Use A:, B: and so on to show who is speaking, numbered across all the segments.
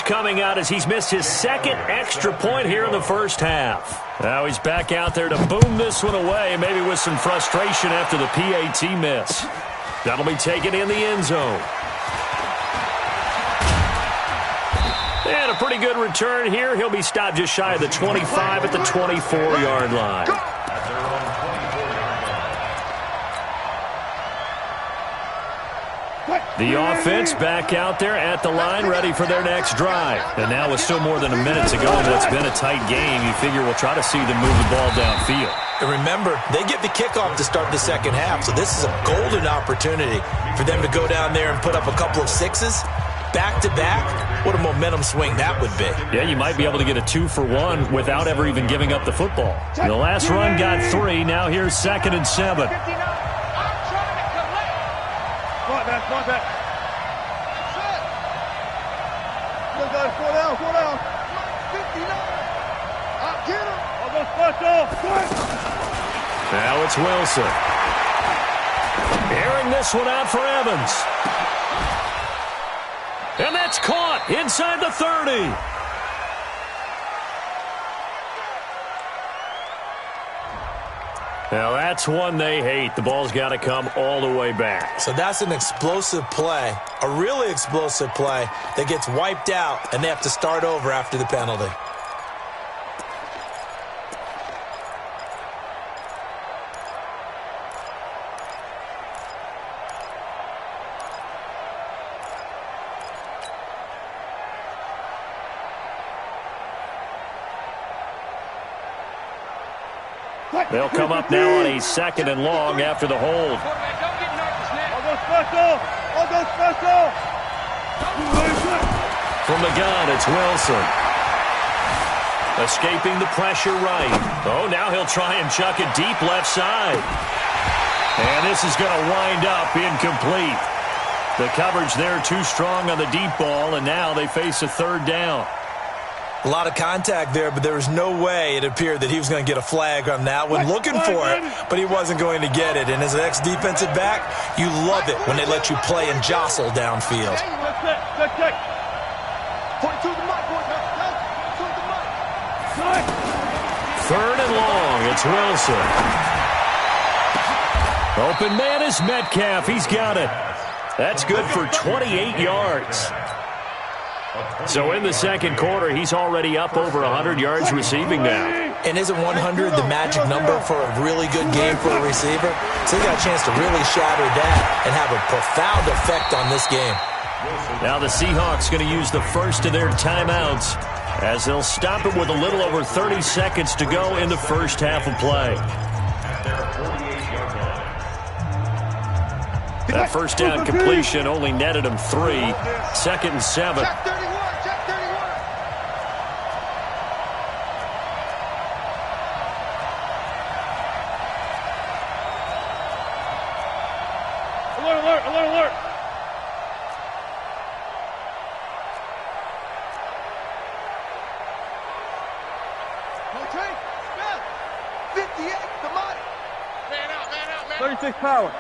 A: coming out as he's missed his second extra point here in the first half. Now he's back out there to boom this one away, maybe with some frustration after the PAT miss. That'll be taken in the end zone. And a pretty good return here. He'll be stopped just shy of the 25 at the 24-yard line. The offense back out there at the line, ready for their next drive. And now with still more than a minute to go in what's been a tight game, you figure we'll try to see them move the ball downfield.
B: And remember, they get the kickoff to start the second half, so this is a golden opportunity for them to go down there and put up a couple of sixes. Back-to-back, what a momentum swing that would be.
A: Yeah, you might be able to get a 2-for-1 without ever even giving up the football. The last run got 3. Now here's 2nd and 7. Now it's Wilson. Airing this one out for Evans. And that's caught inside the 30. Now that's one they hate. The ball's got to come all the way back.
B: So that's an explosive play, a really explosive play that gets wiped out, and they have to start over after the penalty.
A: They'll come up now on a 2nd and long after the hold. From the gun, it's Wilson. Escaping the pressure right. Oh, now he'll try and chuck it deep left side. And this is going to wind up incomplete. The coverage there too strong on the deep ball, and now they face a 3rd down.
B: A lot of contact there, but there was no way it appeared that he was going to get a flag on that one. Looking for it, but he wasn't going to get it. And as an ex-defensive back, you love it when they let you play and jostle downfield.
A: 3rd and long, it's Wilson. Open man is Metcalf. He's got it. That's good for 28 yards. So in the second quarter, he's already up over 100 yards receiving now.
B: And isn't 100 the magic number for a really good game for a receiver? So he got a chance to really shatter that and have a profound effect on this game.
A: Now the Seahawks going to use the first of their timeouts as they'll stop it with a little over 30 seconds to go in the first half of play. That first down completion only netted him 3. 2nd and 7.
C: Alert. Okay, 58, the money. Man out. 36 power.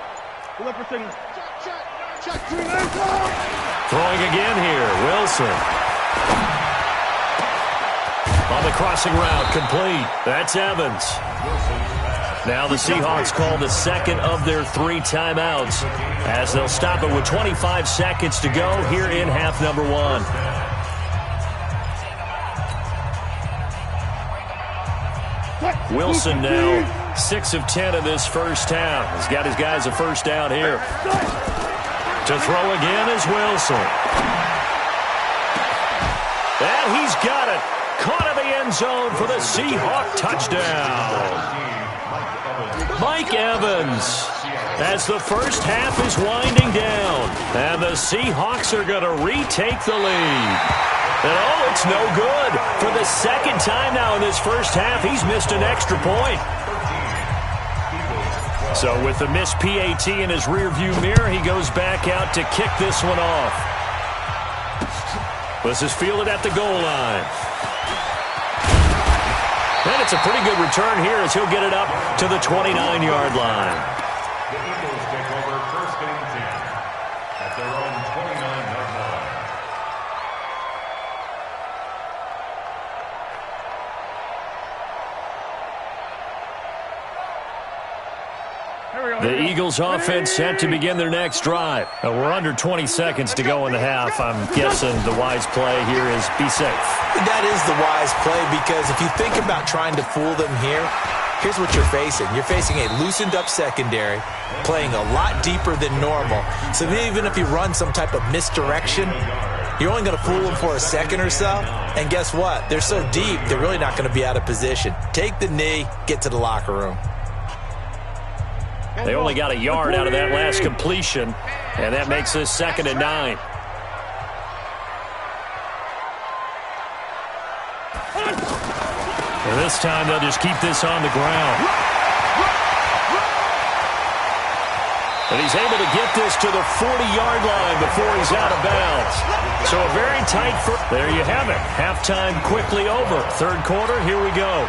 C: Pull up for signal. Check.
A: Throwing again here, Wilson. On the crossing route, complete. That's Evans. Now the Seahawks call the second of their 3 timeouts as they'll stop it with 25 seconds to go here in half number 1. Wilson now 6 of 10 in this first half. He's got his guys a first down here. To throw again is Wilson. And he's got it. Caught in the end zone for the Seahawk touchdown. Mike Evans, as the first half is winding down, and the Seahawks are going to retake the lead. And oh, it's no good. For the second time now in this first half, he's missed an extra point. So with the missed PAT in his rearview mirror, he goes back out to kick this one off. This is fielded at the goal line. And it's a pretty good return here as he'll get it up to the 29-yard line.
D: The Eagles take over first and 10 at their own 29-yard
A: The Eagles offense set to begin their next drive. We're under 20 seconds to go in the half. I'm guessing the wise play here is be safe.
B: That is the wise play, because if you think about trying to fool them here, here's what you're facing. You're facing a loosened up secondary, playing a lot deeper than normal. So even if you run some type of misdirection, you're only going to fool them for a second or so. And guess what? They're so deep, they're really not going to be out of position. Take the knee, get to the locker room.
A: They only got a yard out of that last completion, and that makes this 2nd and 9. And this time they'll just keep this on the ground. And he's able to get this to the 40-yard line before he's out of bounds. So a very tight first. There you have it. Halftime quickly over. Third quarter, here we go.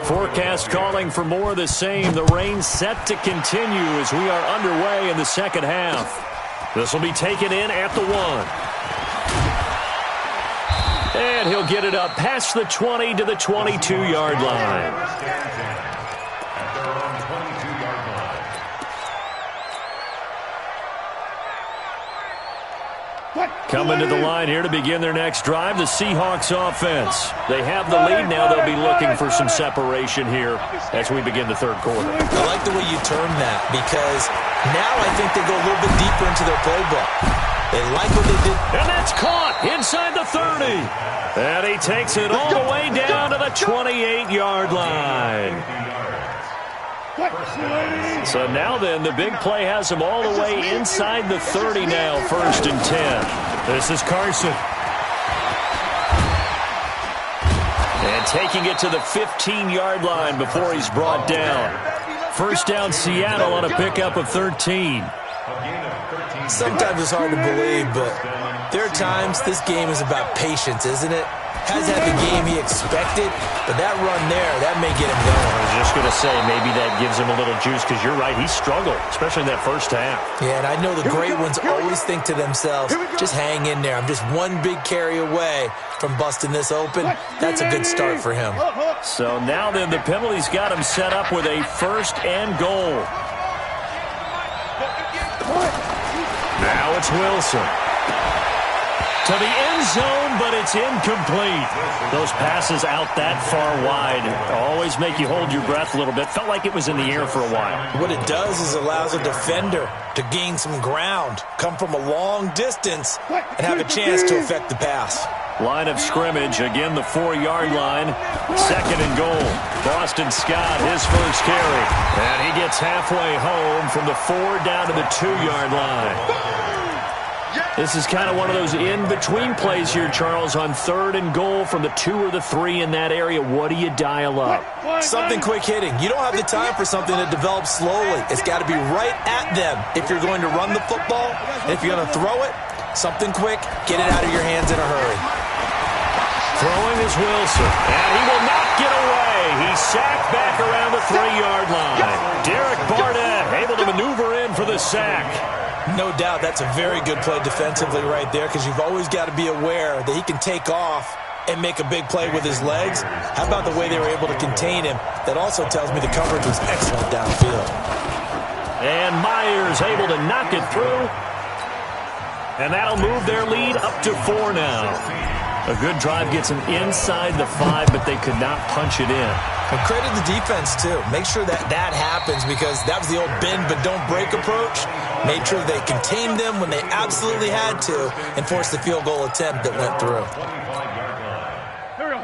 A: Forecast calling for more of the same. The rain set to continue as we are underway in the second half. This will be taken in at the 1. And he'll get it up past the 20 to the 22-yard line. Coming to the line here to begin their next drive, the Seahawks offense. They have the lead now. They'll be looking for some separation here as we begin the third quarter.
B: I like the way you term that, because now I think they go a little bit deeper into their playbook. They like what they did.
A: And that's caught inside the 30. And he takes it all the way down to the 28-yard line. So now then, the big play has him all the way inside the 30 now, 1st and 10. This is Carson. And taking it to the 15-yard line before he's brought down. First down, Seattle on a pickup of 13.
B: Sometimes it's hard to believe, but there are times this game is about patience, isn't it? Hasn't had the game he expected, but that run there, that may get him going.
A: I was just going to say, maybe that gives him a little juice, because you're right, he struggled, especially in that first half.
B: Yeah, and I know the great ones always think to themselves, just hang in there. I'm just one big carry away from busting this open. That's a good start for him.
A: So now then, the penalty's got him set up with a 1st and goal. Now it's Wilson. To the end zone, but it's incomplete. Those passes out that far wide always make you hold your breath a little bit. Felt like it was in the air for a while.
B: What it does is allows a defender to gain some ground, come from a long distance, and have a chance to affect the pass.
A: Line of scrimmage, again the 4-yard line. 2nd and goal. Boston Scott, his first carry. And he gets halfway home from the 4 down to the 2-yard line. This is kind of one of those in-between plays here, Charles, on 3rd and goal from the 2 or the 3 in that area. What do you dial up?
B: Something quick hitting. You don't have the time for something that develops slowly. It's got to be right at them if you're going to run the football. And if you're going to throw it, something quick, get it out of your hands in a hurry.
A: Throwing is Wilson, and he will not get away. He's sacked back around the 3-yard line. Derek Barnett able to maneuver in for the sack.
B: No doubt that's a very good play defensively right there, because you've always got to be aware that he can take off and make a big play with his legs. How about the way they were able to contain him? That also tells me the coverage was excellent downfield.
A: And Myers able to knock it through. And that'll move their lead up to 4 now. A good drive gets them inside the 5, but they could not punch it in.
B: And credit the defense, too. Make sure that that happens, because that was the old bend but don't break approach. Made sure they contained them when they absolutely had to and forced the field goal attempt that went through.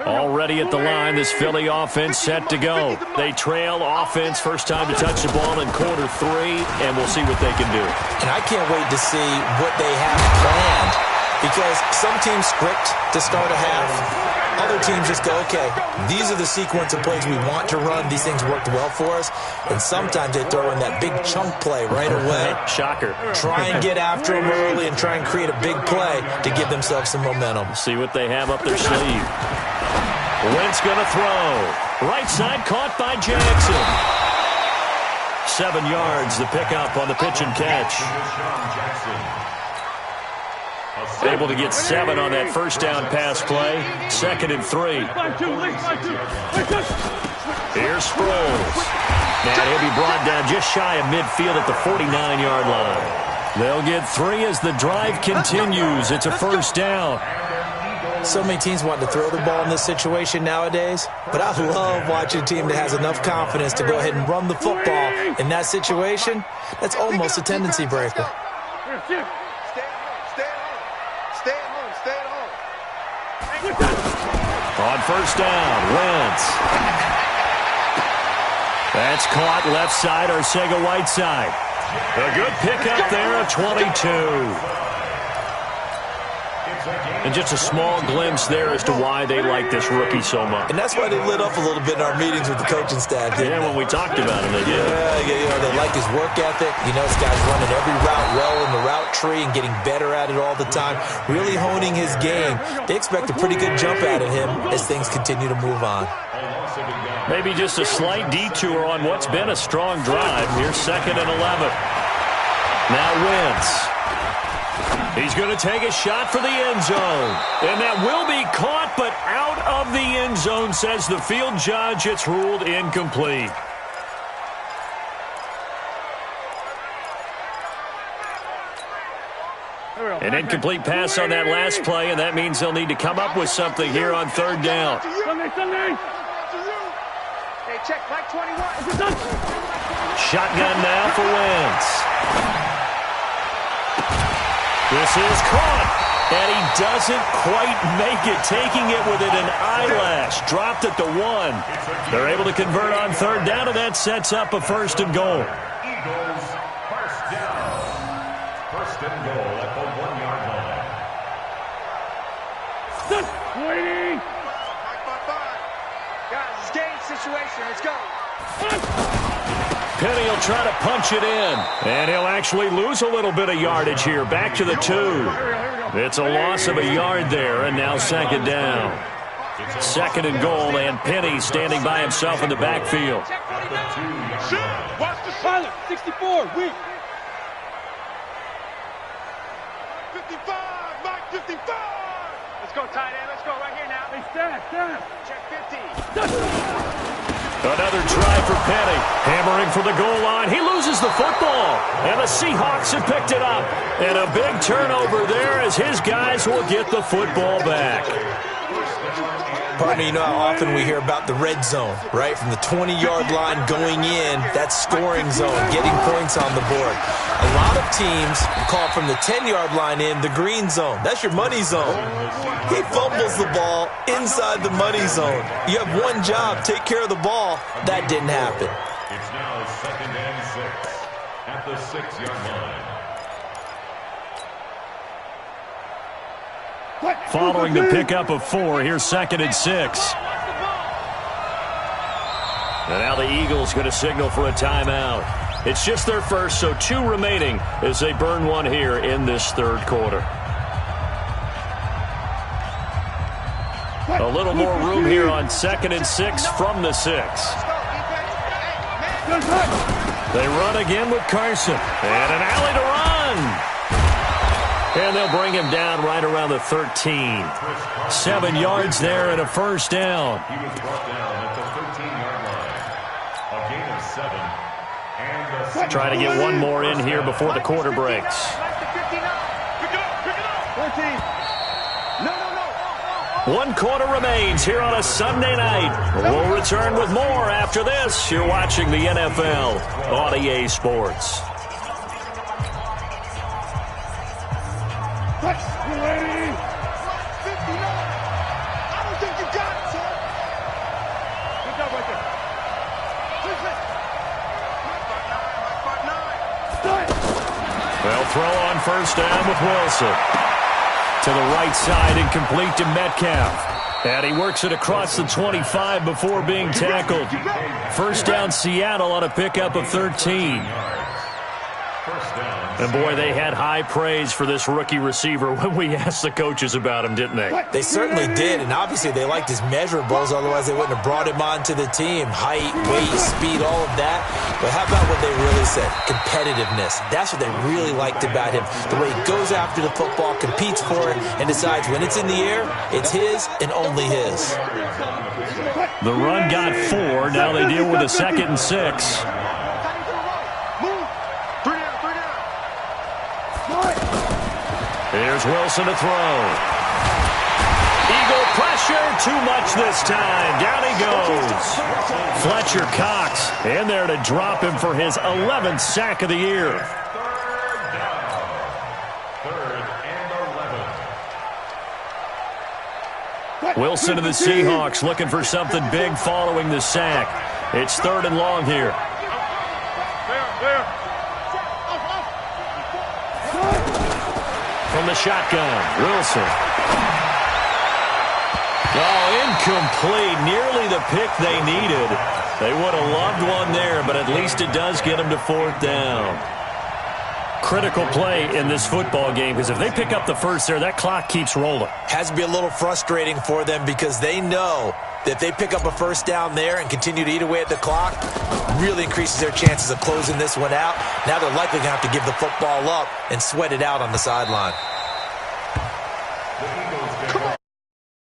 A: Already at the line, this Philly offense set to go. They trail offense, first time to touch the ball in quarter 3, and we'll see what they can do.
B: And I can't wait to see what they have planned, because some teams script to start a half. Other teams just go, okay, these are the sequence of plays we want to run. These things worked well for us. And sometimes they throw in that big chunk play right away.
A: Shocker.
B: Try and get after them early and try and create a big play to give themselves some momentum.
A: See what they have up their sleeve. Wentz going to throw. Right side caught by Jackson. 7 yards, the pickup on the pitch and catch. Able to get 7 on that first down pass play. 2nd and 3. Here's Sproles. And he'll be brought down just shy of midfield at the 49-yard line. They'll get 3 as the drive continues. It's a first down.
B: So many teams want to throw the ball in this situation nowadays, but I love watching a team that has enough confidence to go ahead and run the football. In that situation, that's almost a tendency breaker.
C: Stay at home.
A: On first down, Wentz. That's caught left side, Arcega-Whiteside. A good pickup there of 22. And just a small glimpse there as to why they like this rookie so much.
B: And that's why they lit up a little bit in our meetings with the coaching staff.
A: Yeah, when we talked about him, they did.
B: Yeah, they like his work ethic. You know, this guy's running every route well in the route tree and getting better at it all the time, really honing his game. They expect a pretty good jump out of him as things continue to move on.
A: Maybe just a slight detour on what's been a strong drive. Here's 2nd and 11. Now Wentz. He's going to take a shot for the end zone. And that will be caught, but out of the end zone, says the field judge. It's ruled incomplete. An incomplete pass on that last play, and that means they'll need to come up with something here on 3rd down.
C: Sunday. Hey, check, Mike 21.
A: Shotgun now for Wentz. This is caught, and he doesn't quite make it, taking it within an eyelash. Dropped at the 1. They're able to convert on 3rd down, and that sets up a 1st and goal.
D: Eagles, first down. 1st and goal at the 1-yard line.
C: Waiting. 5. Guys, it's game situation. Let's go.
A: Penny will try to punch it in, and he'll actually lose a little bit of yardage here. Back to the 2. It's a loss of a yard there, and now 2nd down. 2nd and goal, and Penny standing by himself in the backfield.
C: Watch the pilot. 64. Weak. 55. Mike 55. Let's go, tight end. Let's go right here now. Hey, stand. Check 50.
A: Another try for Penny. Hammering for the goal line. He loses the football. And the Seahawks have picked it up. And a big turnover there as his guys will get the football back.
B: Partner, you know how often we hear about the red zone, right? From the 20-yard line going in, that's scoring zone, getting points on the board. A lot of teams call from the 10-yard line in the green zone. That's your money zone. He fumbles the ball inside the money zone. You have one job, take care of the ball. That didn't happen.
D: It's now 2nd and 6 at the 6-yard line.
A: Following the pickup of 4, here's 2nd and 6. And now the Eagles going to signal for a timeout. It's just their first, so 2 remaining as they burn one here in this 3rd quarter. A little more room here on 2nd and 6 from the 6. They run again with Carson. And an alley to run. And they'll bring him down right around the 13. 7 yards there and a first down.
D: He was brought down at the 13-yard line. A gain of 7. And
A: Try to get one more in here before the quarter breaks. 1 quarter remains here on a Sunday night. We'll return with more after this. You're watching the NFL on EA Sports. They'll throw on first down with Wilson. To the right side and complete to Metcalf. And he works it across the 25 before being tackled. First down Seattle on a pickup of 13.
D: First down.
A: And, boy, they had high praise for this rookie receiver when we asked the coaches about him, didn't they?
B: They certainly did, and obviously they liked his measurables, otherwise they wouldn't have brought him onto the team. Height, weight, speed, all of that. But how about what they really said? Competitiveness. That's what they really liked about him. The way he goes after the football, competes for it, and decides when it's in the air, it's his and only his.
A: The run got 4. Now they deal with a 2nd and 6. Here's Wilson to throw. Eagle pressure, too much this time. Down he goes. Fletcher Cox in there to drop him for his 11th sack of the year.
D: Third and 11.
A: Wilson and the Seahawks looking for something big following the sack. It's 3rd and long here. From the shotgun, Wilson. Oh, incomplete. Nearly the pick they needed. They would have loved one there, but at least it does get them to 4th down. Critical play in this football game, because if they pick up the first there, that clock keeps rolling.
B: Has to be a little frustrating for them because they know that if they pick up a first down there and continue to eat away at the clock, really increases their chances of closing this one out. Now they're likely going to have to give the football up and sweat it out on the sideline.